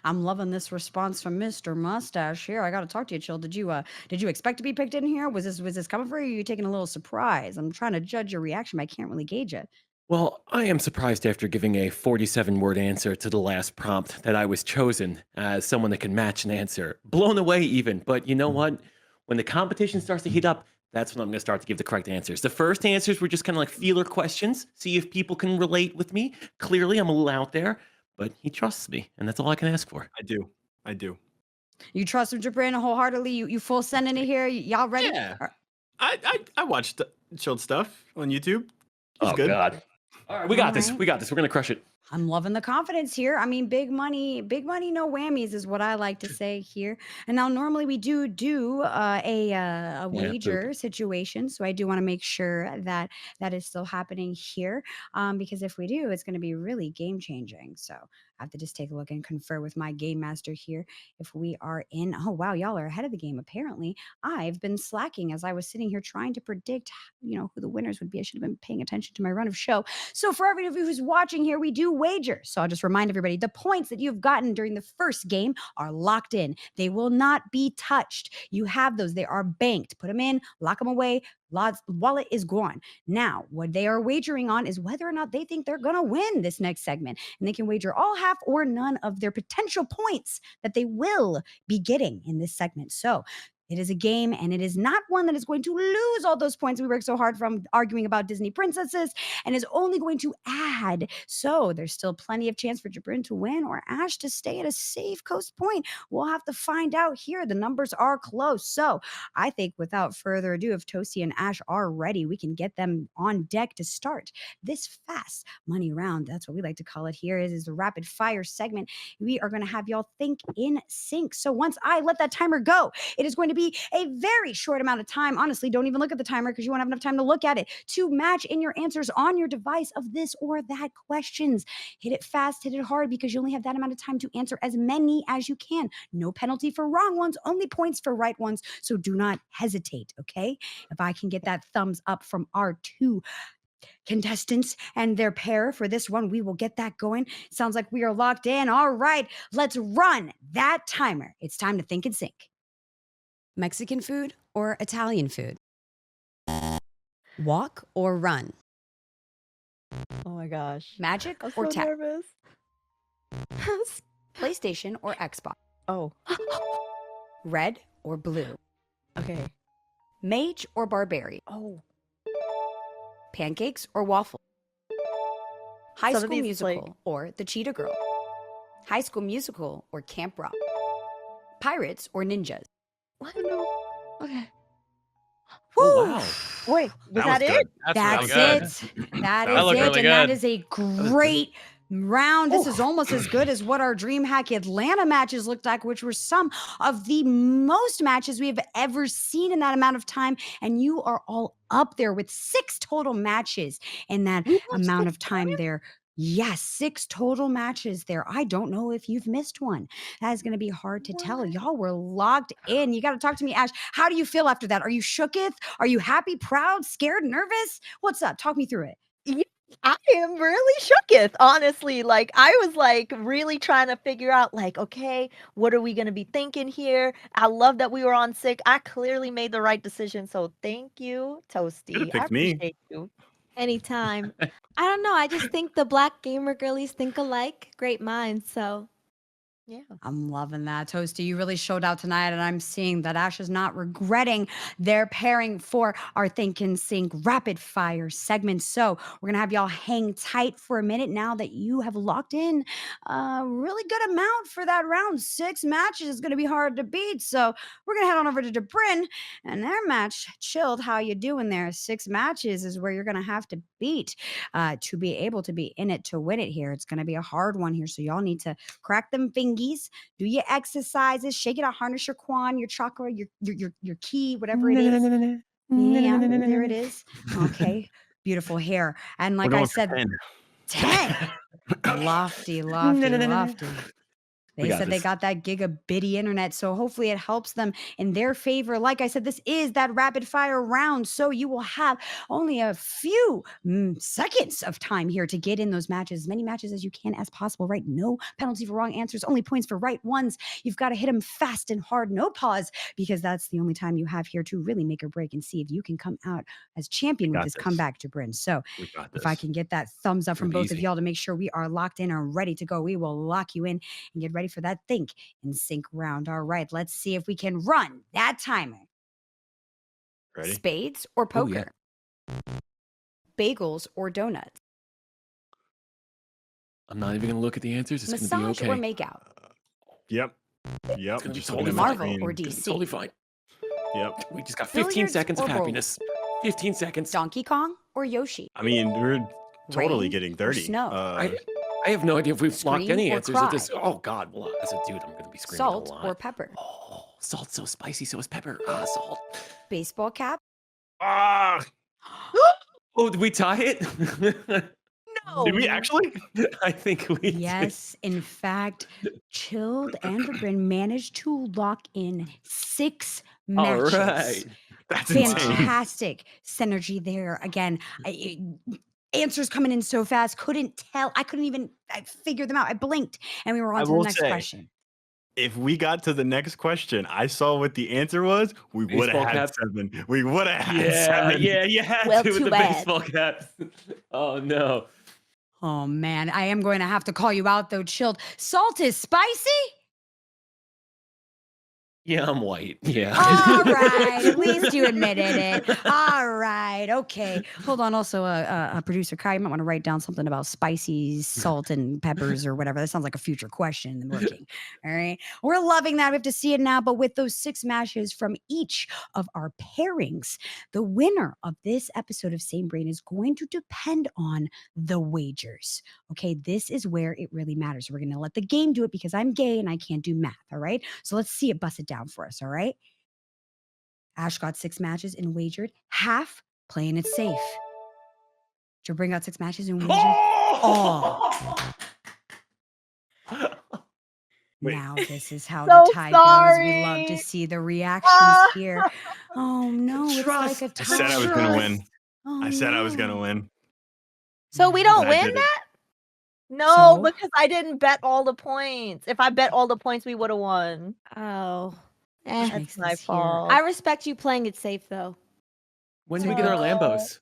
I'm loving this response from Mr. Mustache here. I got to talk to you, Chill. Did you expect to be picked in here? Was this coming for you? Are you taking a little surprise? I'm trying to judge your reaction, but I can't really gauge it. Well, I am surprised after giving a 47-word answer to the last prompt that I was chosen as someone that can match an answer. Blown away even. But you know what? When the competition starts to heat up, that's when I'm going to start to give the correct answers. The first answers were just kind of like feeler questions, see if people can relate with me. Clearly, I'm a little out there, but he trusts me, and that's all I can ask for. I do. You trust him, Jabrin, wholeheartely. You full sending it here. Y'all ready? Yeah. I watched Chilled stuff on YouTube. It's Oh, good. God. All right, we got this. Alright. We got this. We're going to crush it. I'm loving the confidence here. Big money, no whammies is what I like to say here. And now normally we do a wager situation. So I do want to make sure that that is still happening here. Because if we do, it's going to be really game changing. So I have to just take a look and confer with my game master here if we are in. Oh, wow, y'all are ahead of the game. Apparently, I've been slacking as I was sitting here trying to predict, who the winners would be. I should have been paying attention to my run of show. So for everybody who's watching here, we do wager. So I'll just remind everybody, the points that you've gotten during the first game are locked in. They will not be touched. You have those. They are banked. Put them in, lock them away. Wallet is gone. Now, what they are wagering on is whether or not they think they're going to win this next segment. And they can wager all, half, or none of their potential points that they will be getting in this segment. So it is a game, and it is not one that is going to lose all those points we worked so hard from arguing about Disney princesses, and is only going to add. So there's still plenty of chance for Jabrin to win or Ash to stay at a safe coast point. We'll have to find out here. The numbers are close. So I think without further ado, if Toasty and Ash are ready, we can get them on deck to start this fast money round. That's what we like to call it here. It is the rapid fire segment. We are going to have y'all think in sync. So once I let that timer go, it is going to be a very short amount of time. Honestly, don't even look at the timer because you won't have enough time to look at it, to match in your answers on your device of this or that questions. Hit it fast, hit it hard, because you only have that amount of time to answer as many as you can. No penalty for wrong ones, only points for right ones. So do not hesitate, okay? If I can get that thumbs up from our two contestants and their pair for this one, we will get that going. Sounds like we are locked in. All right, let's run that timer. It's time to think and sync. Mexican food or Italian food? Walk or run? Oh my gosh. Magic I'm or so tap? nervous. PlayStation or Xbox? Oh, Red or blue? okay. Mage or barbarian? Oh, Pancakes or waffle? High Some of School these, Musical like- or The Cheetah Girl? High School Musical or Camp Rock? Pirates or ninjas? what? No. Okay. Oh, Woo! wow. Wait, was That was that it? good. That's That's really good. it. That That is looked it. really And that good. is a great round. This is almost as good as what our DreamHack Atlanta matches looked like, which were some of the most matches we have ever seen in that amount of time. And you are all up there with 6 total matches in that We watched amount 6 of time there. Yes, 6 total matches there. I don't know if you've missed one. That is going to be hard to tell. What? Y'all were locked in. You got to talk to me, Ash. How do you feel after that? Are you shooketh? Are you happy, proud, scared, nervous? What's up? Talk me through it. Yeah, I am really shooketh, honestly. Like, I was like really trying to figure out, like, okay, what are we gonna be thinking here? I love that we were on sick. I clearly made the right decision. So thank you, Toasty. I picked me. appreciate you. Anytime. I don't know. I just think the black gamer girlies think alike. Great minds. So Yeah. I'm loving that. Toasty, you really showed out tonight, and I'm seeing that Ash is not regretting their pairing for our Think and Sync rapid fire segment. So we're going to have y'all hang tight for a minute now that you have locked in a really good amount for that round. 6 matches is going to be hard to beat. So we're going to head on over to Debrin and their match. Chilled, how you doing there? 6 matches is where you're going to have to beat to be able to be in it to win it here. It's going to be a hard one here. So y'all need to crack them fingies, do your exercises, shake it out, harness your quan, your chakra, your key, whatever it is. Yeah, there it is. Okay, beautiful hair. And like We're I going for said, 10. 10. Lofty, lofty. They We got said they this. got that gigabitty internet, so hopefully it helps them in their favor. Like I said, this is that rapid fire round, so you will have only a few seconds of time here to get in those matches, as many matches as you can as possible, right? No penalty for wrong answers, only points for right ones. You've got to hit them fast and hard, no pause, because that's the only time you have here to really make or break and see if you can come out as champion with Got this this. comeback to Bryn. So We got if I this. can get that thumbs up from Pretty both of easy. y'all to make sure we are locked in and ready to go, we will lock you in and get ready for that Think and Sync round. All right, let's see if we can run that timer. Ready? Spades or Oh, yeah. poker? Bagels or donuts? I'm not even gonna look at the answers. It's gonna Massage be okay. or makeout? Yep. Yep. gonna be Just totally looking at my Marvel screen. or It's gonna be DC? totally fine. Yep. We just got 15 Billiards seconds of or bowling? happiness. 15 seconds. Donkey Kong or Yoshi? I mean, we're totally Rain getting or 30. snow? I have no idea if we've locked Scream any or answers at this. cry? Oh God! Well, as a dude, I'm gonna be screaming Salt a lot. or pepper? Oh, salt's so spicy, so is pepper. Salt. Baseball cap? Ah! Oh, did we tie it? Did we actually? I think we did. Yes, in fact, Chilled and Bryn managed to lock in 6 All matches. right. That's insane. Fantastic synergy there. Again, answers coming in so fast, couldn't tell. I couldn't even figure them out. I blinked and we were I on to the will next say, question. If we got to the next question, I saw what the answer was. We would Baseball have had cap? 7. We would have had Yeah, 7. yeah, you had Well, to with too the bad. baseball caps. Oh no. Oh man, I am going to have to call you out though, Chilled. Salt is spicy? Yeah, I'm white. Yeah. All right, at least you admitted it. All right, okay. Hold on. Also, producer Kai, you might want to write down something about spicy salt and peppers or whatever. That sounds like a future question in the working. All right, we're loving that. We have to see it now. But with those 6 matches from each of our pairings, the winner of this episode of Same Brain is going to depend on the wagers. Okay, this is where it really matters. We're going to let the game do it because I'm gay and I can't do math. All right, so let's see it bust it down for us. All right, Ash got 6 matches and wagered half, playing it safe. Jabrin got 6 matches and wagered all. Wait. Now this is how So the tie goes. We love to sorry. see the reactions here. Oh no, it's Trust. like a I tie. said I was going to win. Oh, I said I was going to no. win. So we don't And I win did it. that? No, So? because I didn't bet all the points. If I bet all the points, we would have won. Oh. Which Eh. makes That's my this here. fault. I respect you playing it safe though. When do we get our Lambos?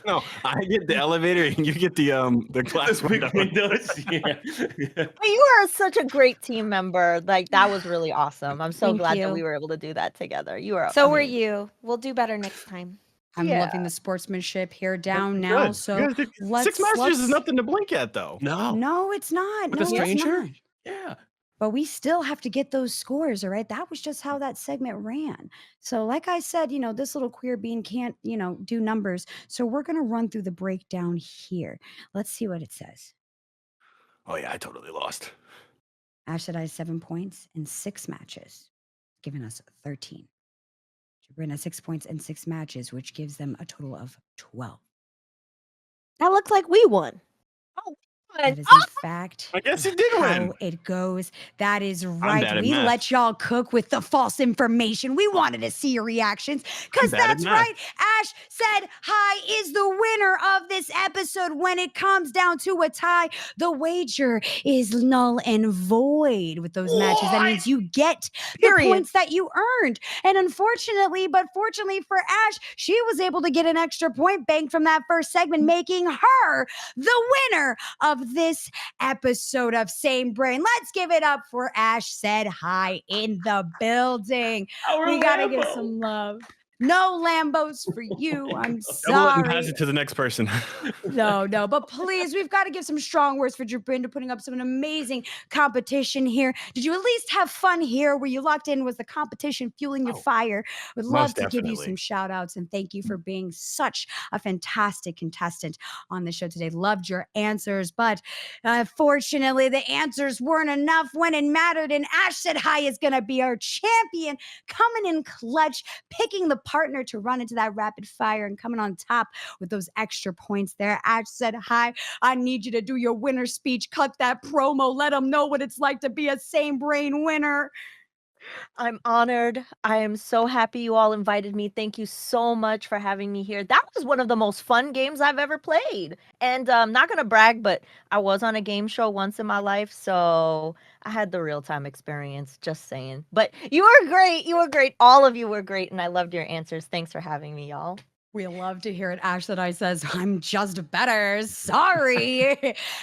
No, I get the elevator and you get the glass Those big window. windows. Yeah. But you are such a great team member. Like that was really awesome. I'm so Thank glad that you. we were able to do that together. You are So were amazing. you. We'll do better next time. I'm Yeah. loving the sportsmanship here down Good. now. You So guys did- let's 6 matches is let's- nothing to blink at, though. No. No, it's not. With No, a it's stranger? not. Yeah. But we still have to get those scores, all right? That was just how that segment ran. So, like I said, this little queer bean can't, do numbers. So, we're going to run through the breakdown here. Let's see what it says. Oh, yeah, I totally lost. Ash said I had 7 points in 6 matches, giving us 13. Jabrin has 6 points in 6 matches, which gives them a total of 12. That looks like we won. That is, in fact, I guess you did how win. it goes. That is bad right. at We math. let y'all cook with the false information. We wanted to see your reactions because bad at that's math. right. Ash said hi is the winner of this episode. When it comes down to a tie, the wager is null and void with those matches. That means you get the Period. points that you earned. And unfortunately, but fortunately for Ash, she was able to get an extra point bank from that first segment, making her the winner of this episode of Same Brain. Let's give it up for Ash Said Hi in the building. We gotta give some love. No Lambos for you. I'm Double it and sorry. pass it to the next person. No, but please, we've got to give some strong words for Jabrin to putting up some amazing competition here. Did you at least have fun here? Were you locked in? Was the competition fueling your Oh, fire? Would love most to give you definitely. some shout outs and thank you for being such a fantastic contestant on the show today. Loved your answers, but fortunately, the answers weren't enough when it mattered. And Ash Said Hi is going to be our champion, coming in clutch, picking the partner to run into that rapid fire and coming on top with those extra points there. Ash Said Hi. I need you to do your winner speech. Cut that promo. Let them know what it's like to be a Same Brain winner. I'm honored. I am so happy you all invited me. Thank you so much for having me here. That was one of the most fun games I've ever played. And I'm not going to brag, but I was on a game show once in my life. So I had the real time experience, just saying. But you were great. You were great. All of you were great. And I loved your answers. Thanks for having me, y'all. We love to hear it. Ash That I says, I'm just better. Sorry.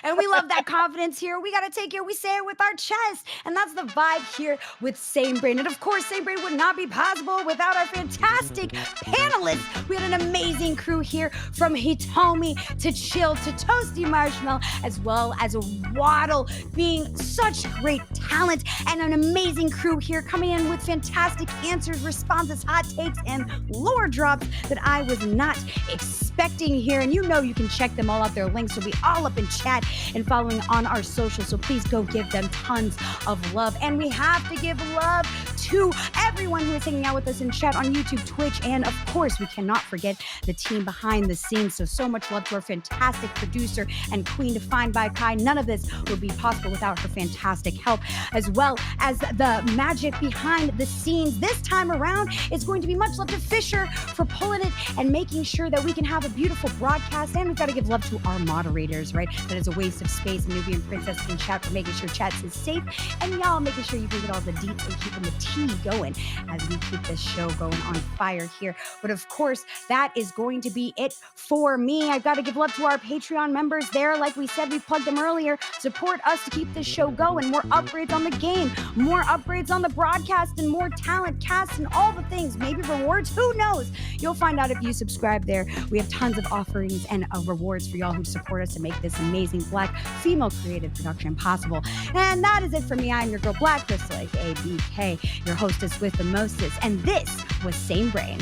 And we love that confidence here. We got to take it. We say it with our chest. And that's the vibe here with Same Brain. And of course, Same Brain would not be possible without our fantastic panelists. We had an amazing crew here from Hitomi to Chill to Toasty Marshmallow, as well as Waddle being such great talent, and an amazing crew here coming in with fantastic answers, responses, hot takes, and lore drops that I was not expecting. expecting here. And you know you can check them all out. Their links will be all up in chat and following on our socials. So please go give them tons of love. And we have to give love to everyone who is hanging out with us in chat on YouTube, Twitch, and of course, we cannot forget the team behind the scenes. So much love to our fantastic producer and queen defined by Kai. None of this would be possible without her fantastic help, as well as the magic behind the scenes. This time around, it's going to be much love to Fisher for pulling it and making sure that we can have a beautiful broadcast. And we've got to give love to our moderators, right? That is a waste of space. Nubian Princess in chat for making sure chat is safe, and y'all making sure you can get all the deets and keeping the tea going as we keep this show going on fire here. But of course, that is going to be it for me. I've got to give love to our Patreon members there. Like we said, we plugged them earlier. Support us to keep this show going. More upgrades on the game, more upgrades on the broadcast, and more talent, casts, and all the things. Maybe rewards, who knows? You'll find out if you subscribe there. We have tons of offerings and rewards for y'all who support us to make this amazing Black female creative production possible. And that is it for me. I'm your girl, Black Crystal, aka BK, your hostess with the mostest. And this was Same Brain.